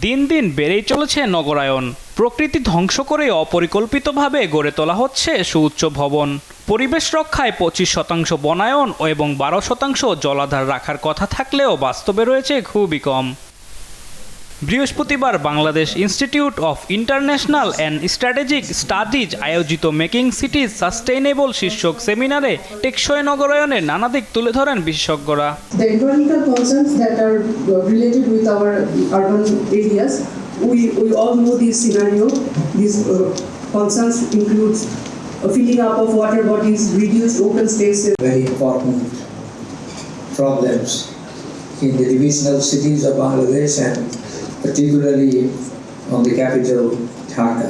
দিন দিন বেড়েই চলেছে নগরায়ন। প্রকৃতি ধ্বংস করে অপরিকল্পিতভাবে গড়ে তোলা হচ্ছে সুউচ্চ ভবন। পরিবেশ রক্ষায় 25% বনায়ন এবং 12% জলাধার রাখার কথা থাকলেও বাস্তবে রয়েছে খুবই কম। বৃহস্পতিবার Bangladesh institute of international and strategic studies আয়োজিত মেকিং সিটিজ সাস্টেইনেবল শীর্ষক সেমিনারে টেকসই নগরায়নের নানা দিক তুলে ধরেন বিশেষজ্ঞরা। The environmental concerns that are related with our urban areas, we all know this scenario. These concerns includes filling up of water bodies, reduced open spaces. Very important problems in the divisional cities of Bangladesh and particularly on the capital Dhaka.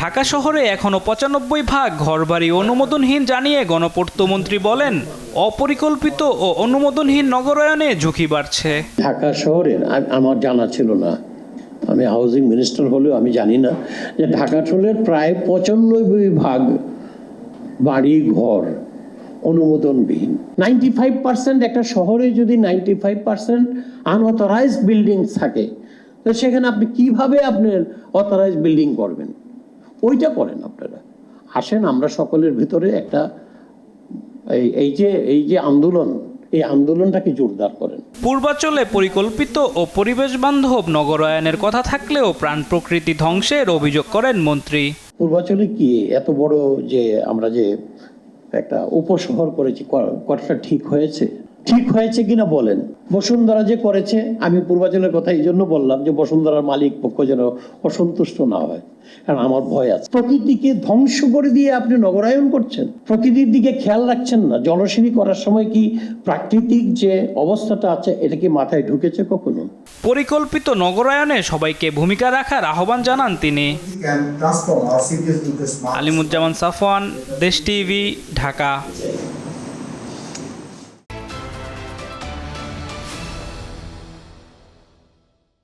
Dhaka শহরে এখনো 95% ঘরবাড়ি অনুমোদনহীন জানিয়ে গণপূর্তমন্ত্রী বলেন, অপরিকল্পিত ও অনুমোদনহীন নগরায়নে ঝুঁকি বাড়ছে। ঢাকা শহরের আমার জানা ছিল না, আমি হাউজিং মিনিস্টার হলেও আমি জানি না যে ঢাকা শহরের প্রায় 95% বাড়ি ঘর অনুমোদনবিহীন। 95% একটা শহরে যদি 95% আনঅথরাইজড বিল্ডিং থাকে, তো সেখানে আপনি কিভাবে আপনার অথরাইজড বিল্ডিং করবেন? ওইটা করেন আপনারা। আসেন আমরা সকলের ভিতরে একটা এই যে আন্দোলন, এই আন্দোলনটাকে জোরদার করেন। পূর্বাঞ্চলে পরিকল্পিত ও পরিবেশ বান্ধব নগরায়নের কথা থাকলেও প্রাণ প্রকৃতি ধ্বংসের অভিযোগ করেন মন্ত্রী। পূর্বাঞ্চলে কি এত বড় যে আমরা যে একটা উপশহর করেছি, কথাটা ঠিক হয়েছে? ঠিক হয়েছে কিনা বলেন। বসুন্ধরা যে করেছে, আমি পূর্বাঞ্চলের কথা এই জন্য বললাম যে বসুন্ধরার মালিক পক্ষ যেন অসন্তুষ্ট না হয়, কারণ আমার ভয় আছে। প্রকৃতিকে ধ্বংস করে দিয়ে আপনি নগরায়ন করছেন, প্রকৃতির দিকে খেয়াল রাখছেন না। জলসিঁড়ি করার সময় কি প্রাকৃতিক যে অবস্থাটা আছে এটা কি মাথায় ঢুকেছে কখনো? পরিকল্পিত নগরায়নে সবাইকে ভূমিকা রাখার আহ্বান জানান তিনি। Can transform our cities into smart. Alimuzzaman Safwan, দেশ টিভি, ঢাকা।